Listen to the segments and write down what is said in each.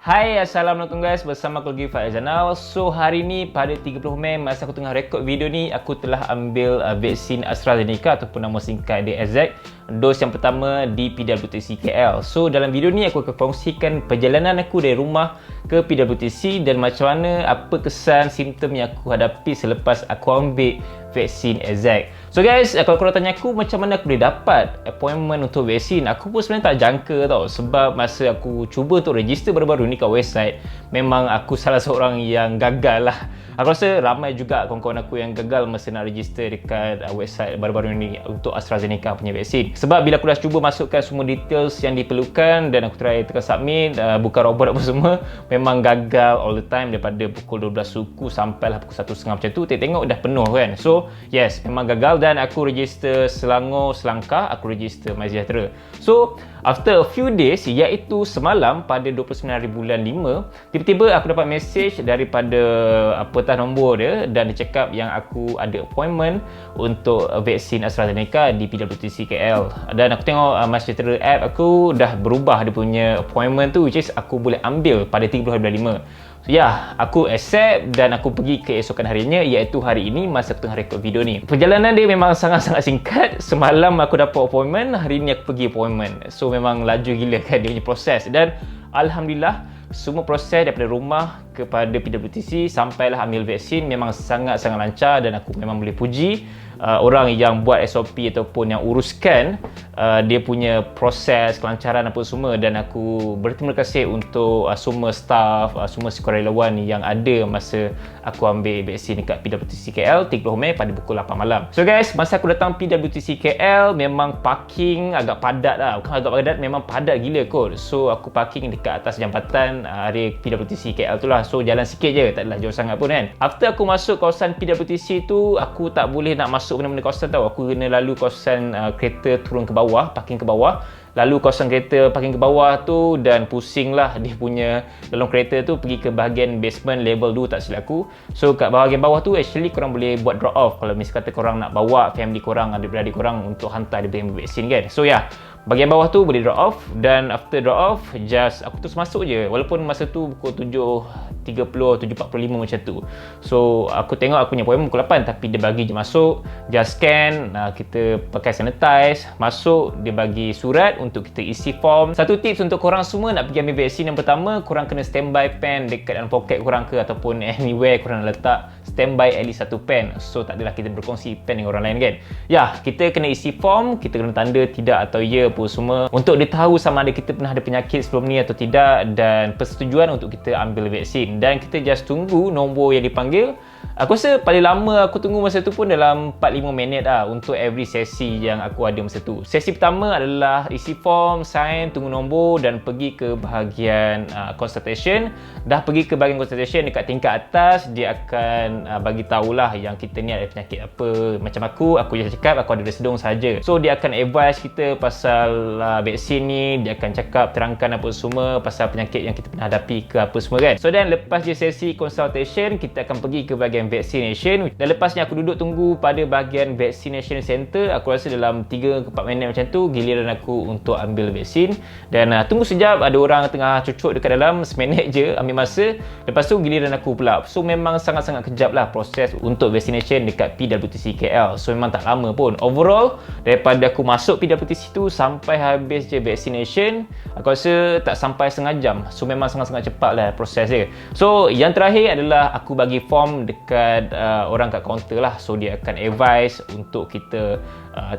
Hai, Assalamualaikum guys, bersama aku lagi Faizanal. So hari ni pada 30 Mei masa aku tengah rekod video ni, aku telah ambil vaksin AstraZeneca ataupun nama singkat dia AZ, dos yang pertama di PWTC KL. So dalam video ni aku akan kongsikan perjalanan aku dari rumah ke PWTC dan macam mana, apa kesan simptom yang aku hadapi selepas aku ambil vaksin AZ. So guys, kalau korang tanya aku macam mana aku boleh dapat appointment untuk vaksin, aku pun sebenarnya tak jangka tau. Sebab masa aku cuba untuk register baru-baru ni kat website, memang aku salah seorang yang gagal lah. Aku rasa ramai juga kawan-kawan aku yang gagal masa nak register dekat website baru-baru ni untuk AstraZeneca punya vaksin. Sebab bila aku dah cuba masukkan semua details yang diperlukan dan aku try tekan submit, buka robot apa semua, memang gagal all the time. Daripada pukul 12 suku sampailah pukul 1.30 macam tu, tengok dah penuh kan. So yes, memang gagal dan aku register Selangor Selangkah, aku register MySejahtera. So after a few days, iaitu semalam pada 29 hari bulan 5, tiba-tiba aku dapat message daripada petah nombor dia dan dia cakap yang aku ada appointment untuk vaksin AstraZeneca di PWTC KL. Dan aku tengok MySejahtera app aku dah berubah dia punya appointment tu, which is aku boleh ambil pada 30 hari bulan 5. So ya, aku accept dan aku pergi keesokan harinya, iaitu hari ini masa aku tengah rekod video ni. Perjalanan dia memang sangat-sangat singkat. Semalam aku dapat appointment, hari ni aku pergi appointment. So memang laju gila kan dia punya proses. Dan Alhamdulillah, semua proses daripada rumah kepada PWTC sampailah ambil vaksin memang sangat-sangat lancar dan aku memang boleh puji orang yang buat SOP ataupun yang uruskan dia punya proses kelancaran apa semua, dan aku berterima kasih untuk semua staff, semua sukarelawan yang ada masa aku ambil vaksin dekat PWTC KL 30 Mei pada pukul 8 malam. So guys, masa aku datang PWTC KL memang parking agak padat lah. Bukan agak padat, memang padat gila kot. So aku parking dekat atas jambatan area PWTC KL tu lah. So jalan sikit je, tak adalah jauh sangat pun kan. After aku masuk kawasan PWTC tu, aku tak boleh nak masuk benda-benda kawasan tau. Aku kena lalu kawasan kereta turun ke bawah, parking ke bawah, lalu kawasan kereta parking ke bawah tu, dan pusing lah dia punya dalam kereta tu pergi ke bahagian basement level 2 tak silap aku. So kat bahagian bawah tu actually korang boleh buat drop off kalau misalnya kata korang nak bawa family korang, adik-beradik korang untuk hantar dia punya vaksin kan. So ya, bahagian bawah tu boleh drop off, dan after drop off just aku terus masuk je, walaupun masa tu pukul 7.30 7.45 macam tu. So aku tengok aku punya appointment pukul 8, tapi dia bagi je masuk, just scan, kita pakai sanitize, masuk, dia bagi surat untuk kita isi form. Satu tips untuk korang semua nak pergi ambil vaksin, yang pertama korang kena standby pen dekat dalam poket korang ke ataupun anywhere korang nak letak, standby at least satu pen. So tak adalah kita berkongsi pen dengan orang lain kan. Ya, kita kena isi form, kita kena tanda tidak atau ya apa semua untuk dia tahu sama ada kita pernah ada penyakit sebelum ni atau tidak, dan persetujuan untuk kita ambil vaksin. Dan kita just tunggu nombor yang dipanggil. Aku rasa paling lama aku tunggu masa tu pun dalam 4-5 minit lah untuk every sesi yang aku ada masa tu. Sesi pertama adalah isi form, sign, tunggu nombor dan pergi ke bahagian consultation. Dah pergi ke bahagian consultation dekat tingkat atas, dia akan bagi tahulah yang kita ni ada penyakit apa. Macam aku just cakap aku ada resedung saja. So dia akan advise kita pasal vaksin ni, dia akan cakap terangkan apa semua pasal penyakit yang kita pernah hadapi ke apa semua kan. So dan lepas je sesi consultation, kita akan pergi ke bahagian vaccination, dan lepasnya aku duduk tunggu pada bahagian vaccination center. Aku rasa dalam 3-4 minit macam tu giliran aku untuk ambil vaksin, dan tunggu sekejap, ada orang tengah cucuk dekat dalam, seminit je ambil masa, lepas tu giliran aku pula. So memang sangat-sangat kejap lah proses untuk vaccination dekat PWTC KL. So memang tak lama pun. Overall daripada aku masuk PWTC tu sampai habis je vaccination, aku rasa tak sampai setengah jam. So memang sangat-sangat cepat lah proses dia. So yang terakhir adalah aku bagi form dekat orang kat kaunter lah. So dia akan advise untuk kita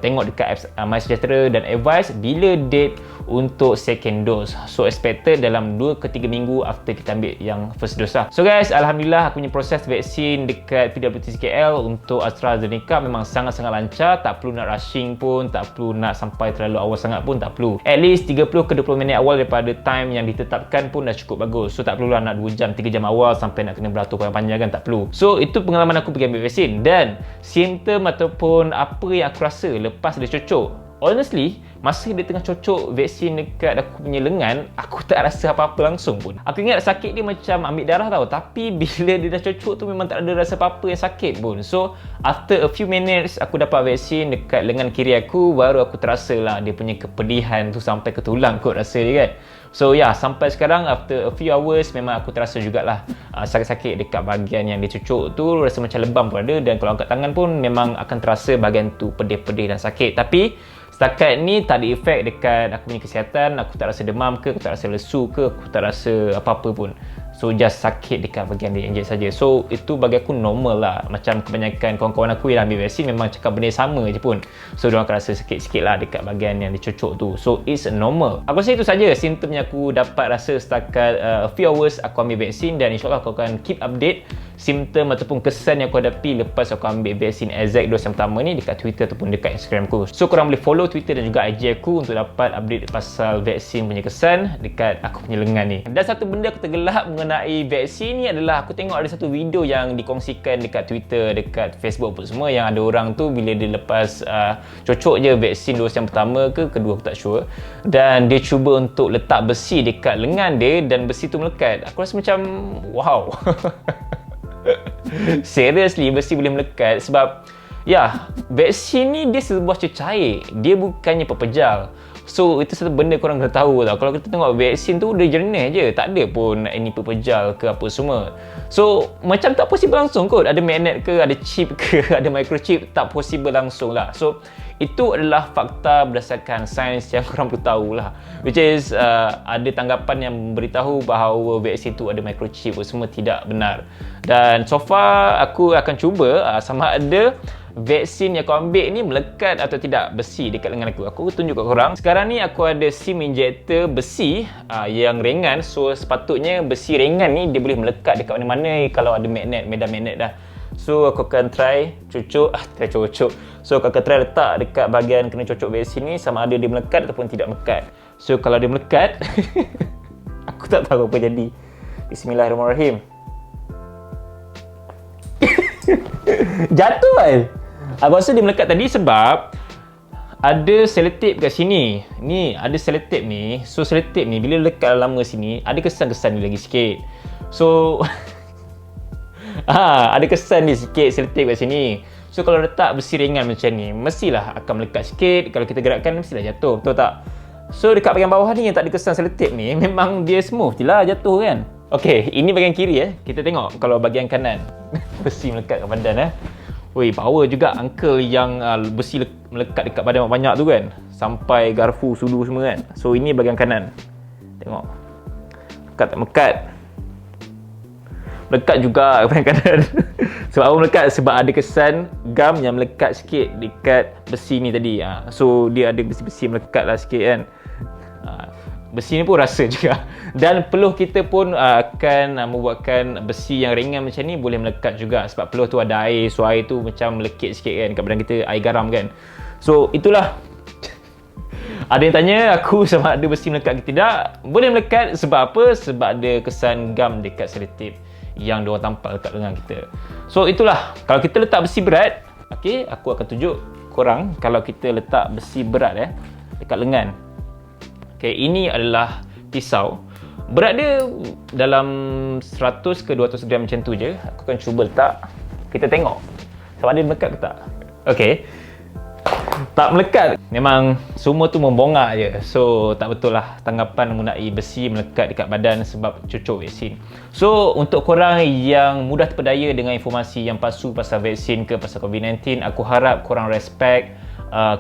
tengok dekat apps MySejahtera dan advise bila date untuk second dose. So expected dalam 2 ke 3 minggu after kita ambil yang first dose lah. So guys, Alhamdulillah aku punya proses vaksin dekat PWTC KL untuk AstraZeneca memang sangat-sangat lancar. Tak perlu nak rushing pun, tak perlu nak sampai terlalu awal sangat pun, tak perlu. At least 30 ke 20 minit awal daripada time yang ditetapkan pun dah cukup bagus. So tak perlulah nak 2 jam 3 jam awal sampai nak kena beratur panjang kan, tak perlu. So itu pengalaman aku pergi ambil vaksin, dan simptom ataupun apa yang aku rasa lepas dia cocok, honestly masa dia tengah cocok vaksin dekat aku punya lengan, aku tak rasa apa-apa langsung pun. Aku ingat sakit dia macam ambil darah tau, tapi bila dia dah cocok tu memang tak ada rasa apa-apa yang sakit pun. So after a few minutes aku dapat vaksin dekat lengan kiri aku, baru aku terasa lah dia punya kepedihan tu sampai ke tulang kot rasa dia kan. So sampai sekarang after a few hours memang aku terasa jugalah sakit-sakit dekat bahagian yang dicucuk tu, rasa macam lebam pun ada, dan kalau angkat tangan pun memang akan terasa bahagian tu pedih-pedih dan sakit. Tapi setakat ni tak ada efek dekat aku punya kesihatan. Aku tak rasa demam ke, aku tak rasa lesu ke, aku tak rasa apa-apa pun. So just sakit dekat bahagian dia inject saja. So itu bagi aku normal lah. Macam kebanyakan kawan-kawan aku yang ambil vaksin memang cakap benda sama je pun. So diorang akan rasa sikit-sikit lah dekat bahagian yang dicucuk tu. So it's normal. Aku rasa itu saja simptom yang aku dapat rasa setakat a few hours aku ambil vaksin, dan insyaAllah aku akan keep update simptom ataupun kesan yang aku hadapi lepas aku ambil vaksin AZ dos yang pertama ni dekat Twitter ataupun dekat Instagram aku. So korang boleh follow Twitter dan juga IG aku untuk dapat update pasal vaksin punya kesan dekat aku punya lengan ni. Dan satu benda aku tergelak mengenai vaksin ni adalah aku tengok ada satu video yang dikongsikan dekat Twitter, dekat Facebook pun semua, yang ada orang tu bila dia lepas cocok je vaksin dos yang pertama ke kedua aku tak sure, dan dia cuba untuk letak besi dekat lengan dia dan besi tu melekat. Aku rasa macam wow. Seriously, besi boleh melekat sebab vaksin ni dia sebuah cecair, dia bukannya pepejal. So itu satu benda korang kena tahu tau. Kalau kita tengok vaksin tu dia jernih je, tak ada pun ini pepejal ke apa semua. So macam tak possible langsung kot. Ada magnet ke, ada chip ke, ada microchip, tak possible langsung lah. So itu adalah fakta berdasarkan sains yang korang perlu tahu lah. Which is ada tanggapan yang memberitahu bahawa vaksin tu ada microchip, semua tidak benar. Dan so far aku akan cuba sama ada vaksin yang aku ambil ni melekat atau tidak besi dekat lengan aku. Aku tunjuk kat korang. Sekarang ni aku ada SIM injector besi yang ringan. So sepatutnya besi ringan ni dia boleh melekat dekat mana-mana kalau ada magnet, medan magnet dah. So aku akan try cucuk, So aku akan try letak dekat bahagian kena cucuk vaksin ni sama ada dia melekat ataupun tidak melekat. So kalau dia melekat aku tak tahu apa jadi. Bismillahirrahmanirrahim. Jatuh kan? Aku rasa dia melekat tadi sebab ada selotip kat sini. Ni ada selotip ni. So selotip ni bila lekat lama sini ada kesan-kesan ni lagi sikit. So ada kesan ni sikit selotip kat sini. So kalau letak besi ringan macam ni mestilah akan melekat sikit. Kalau kita gerakkan mestilah jatuh, betul tak? So dekat bahagian bawah ni yang tak ada kesan selotip ni memang dia smooth je lah jatuh kan. Okay, ini bahagian kiri Kita tengok kalau bahagian kanan besi melekat kat badan Weh, power juga uncle yang besi melekat dekat badan banyak tu kan. Sampai garfu, sudu semua kan. So ini bahagian kanan. Tengok. Melekat tak melekat. Melekat juga bahagian kanan. Sebab apa melekat? Sebab ada kesan gam yang melekat sikit dekat besi ni tadi. So dia ada besi-besi melekat lah sikit kan. Besi ni pun rasa juga. Dan peluh kita pun akan membuatkan besi yang ringan macam ni boleh melekat juga. Sebab peluh tu ada air. So air tu macam melekit sikit kan kat badan kita, air garam kan. So itulah. Ada yang tanya aku sama ada besi melekat ke tidak. Boleh melekat sebab apa? Sebab ada kesan gam dekat selotip yang diorang tampal dekat lengan kita. So itulah. Kalau kita letak besi berat, okay, aku akan tunjuk korang kalau kita letak besi berat dekat lengan. Okay, ini adalah pisau. Berat dia dalam 100 ke 200 gram macam tu je. Aku akan cuba letak. Kita tengok sama ada melekat ke tak. Okay, tak melekat. Memang semua tu membongak je. So tak betul lah tanggapan mengenai besi melekat dekat badan sebab cucuk vaksin. So untuk korang yang mudah terpedaya dengan informasi yang palsu pasal vaksin ke pasal COVID-19, aku harap korang respect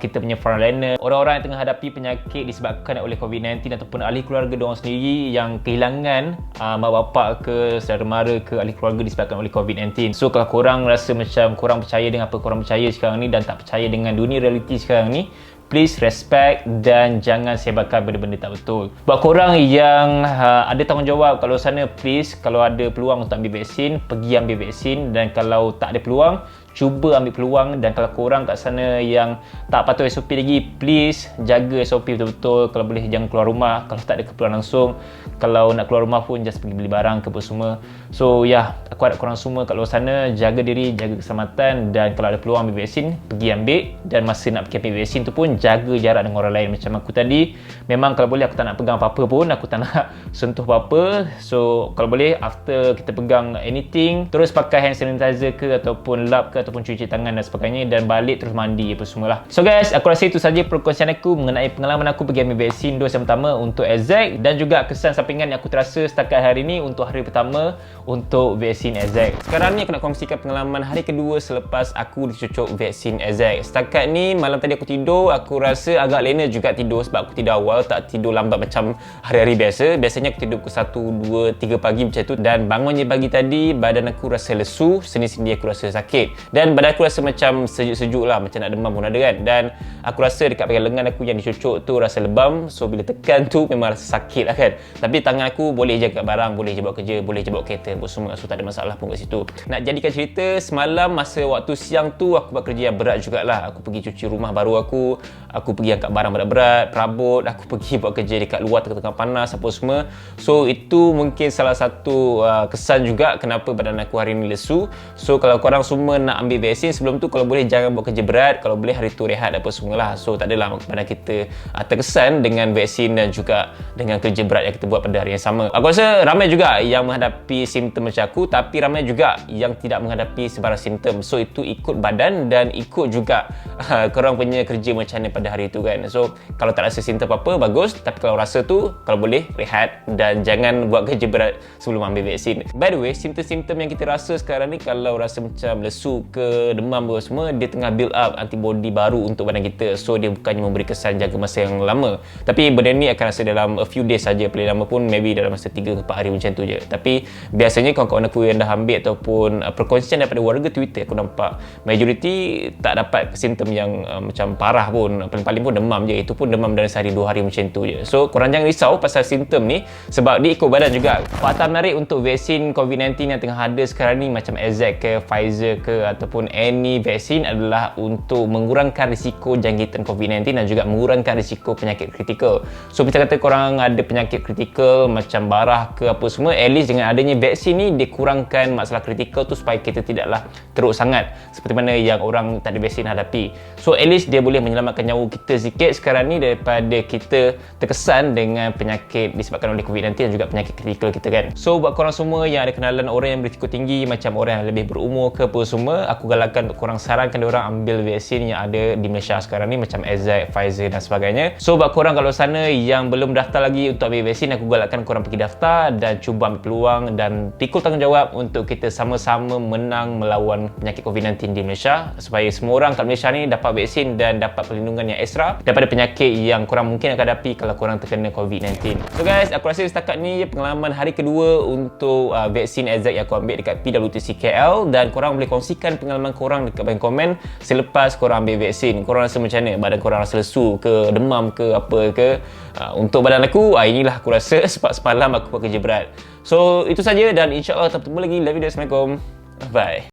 kita punya frontliner, orang-orang yang tengah hadapi penyakit disebabkan oleh COVID-19 ataupun ahli keluarga diorang sendiri yang kehilangan mak bapak ke saudara mara ke ahli keluarga disebabkan oleh COVID-19. So kalau korang rasa macam korang percaya dengan apa korang percaya sekarang ni dan tak percaya dengan dunia realiti sekarang ni, please respect dan jangan sebarkan benda-benda tak betul. Buat korang yang ada tanggungjawab kalau sana, please kalau ada peluang untuk ambil vaksin, pergi ambil vaksin, dan kalau tak ada peluang, cuba ambil peluang. Dan kalau korang kat sana yang tak patuh SOP lagi, please jaga SOP betul-betul. Kalau boleh jangan keluar rumah kalau tak ada keperluan langsung. Kalau nak keluar rumah pun just pergi beli barang ke apa semua. So aku harap korang semua kat luar sana jaga diri, jaga keselamatan, dan kalau ada peluang ambil vaksin, pergi ambil. Dan masa nak pergi ambil vaksin tu pun jaga jarak dengan orang lain. Macam aku tadi, memang kalau boleh aku tak nak pegang apa-apa pun, aku tak nak sentuh apa-apa. So kalau boleh after kita pegang anything, terus pakai hand sanitizer ke ataupun lap ke ke ataupun cuci tangan dan sebagainya, dan balik terus mandi apa semualah. So guys, aku rasa itu saja perkongsian aku mengenai pengalaman aku pergi ambil vaksin dos yang pertama untuk AZ, dan juga kesan sampingan yang aku terasa setakat hari ni untuk hari pertama untuk vaksin AZ. Sekarang ni aku nak kongsikan pengalaman hari kedua selepas aku dicucuk vaksin AZ. Setakat ni malam tadi aku tidur, aku rasa agak lena juga tidur sebab aku tidur awal, tak tidur lambat macam hari-hari biasa. Biasanya aku tidur pukul 1, 2, 3 pagi macam tu, dan bangunnya pagi tadi badan aku rasa lesu, sendi-sendi aku rasa sakit, dan badan aku rasa macam sejuk-sejuk lah, macam nak demam pun ada kan. Dan aku rasa dekat bahagian lengan aku yang dicucuk tu rasa lebam, so bila tekan tu memang rasa sakit lah kan. Tapi tangan aku boleh je angkat barang, boleh je bawa kerja, boleh je bawa kereta buat semua, so tak ada masalah pun kat situ. Nak jadikan cerita, semalam masa waktu siang tu aku buat kerja yang berat jugalah. Aku pergi cuci rumah baru aku pergi angkat barang berat-berat, perabot, aku pergi buat kerja dekat luar tengah-tengah panas apa semua. So itu mungkin salah satu kesan juga kenapa badan aku hari ni lesu. So kalau korang semua nak ambil vaksin, sebelum tu kalau boleh jangan buat kerja berat, kalau boleh hari tu rehat apa semualah. So tak adalah badan kita terkesan dengan vaksin dan juga dengan kerja berat yang kita buat pada hari yang sama. Aku rasa ramai juga yang menghadapi simptom macam aku, tapi ramai juga yang tidak menghadapi sebarang simptom. So itu ikut badan dan ikut juga korang punya kerja macam mana pada hari tu kan. So kalau tak rasa simptom apa-apa, bagus. Tapi kalau rasa tu, kalau boleh rehat dan jangan buat kerja berat sebelum ambil vaksin. By the way, simptom-simptom yang kita rasa sekarang ni, kalau rasa macam lesu ke demam apa semua, dia tengah build up antibody baru untuk badan kita. So dia bukannya memberi kesan jaga masa yang lama, tapi benda ni akan rasa dalam a few days saja. Paling lama pun maybe dalam masa 3-4 hari macam tu je. Tapi biasanya kawan-kawan aku yang dah ambil ataupun perkongsian daripada warga Twitter, aku nampak majoriti tak dapat simptom yang macam parah pun. Paling-paling pun demam je, itu pun demam dalam sehari 2 hari macam tu je. So korang jangan risau pasal simptom ni, sebab dia ikut badan juga. Fakta menarik untuk vaksin COVID-19 yang tengah ada sekarang ni, macam AZ ke, Pfizer ke, ataupun any vaksin, adalah untuk mengurangkan risiko jangkitan COVID-19 dan juga mengurangkan risiko penyakit kritikal. So kita kata korang ada penyakit kritikal macam barah ke apa semua, at least dengan adanya vaksin ni dia kurangkan masalah kritikal tu supaya kita tidaklah teruk sangat seperti mana yang orang tak ada vaksin hadapi. So at least dia boleh menyelamatkan nyawa kita sikit sekarang ni daripada kita terkesan dengan penyakit disebabkan oleh COVID-19 dan juga penyakit kritikal kita kan. So buat korang semua yang ada kenalan orang yang berisiko tinggi, macam orang yang lebih berumur ke apa semua, aku galakkan untuk korang, sarankan diorang ambil vaksin yang ada di Malaysia sekarang ni, macam AZ, Pfizer dan sebagainya. So buat korang kalau sana yang belum daftar lagi untuk ambil vaksin, aku galakkan korang pergi daftar dan cuba ambil peluang dan pikul tanggungjawab untuk kita sama-sama menang melawan penyakit COVID-19 di Malaysia, supaya semua orang kat Malaysia ni dapat vaksin dan dapat perlindungan yang ekstra daripada penyakit yang korang mungkin akan hadapi kalau korang terkena COVID-19. So guys, aku rasa setakat ni pengalaman hari kedua untuk vaksin AZ yang aku ambil dekat PWTC KL, dan korang boleh kongsikan pengalaman korang dekat bahagian komen selepas korang ambil vaksin. Korang rasa macam mana? Badan korang rasa lesu ke, demam ke, apa ke? Untuk badan aku, inilah aku rasa sebab semalam aku buat kerja berat. So itu saja, dan insyaAllah kita bertemu lagi dalam video. Assalamualaikum. Bye.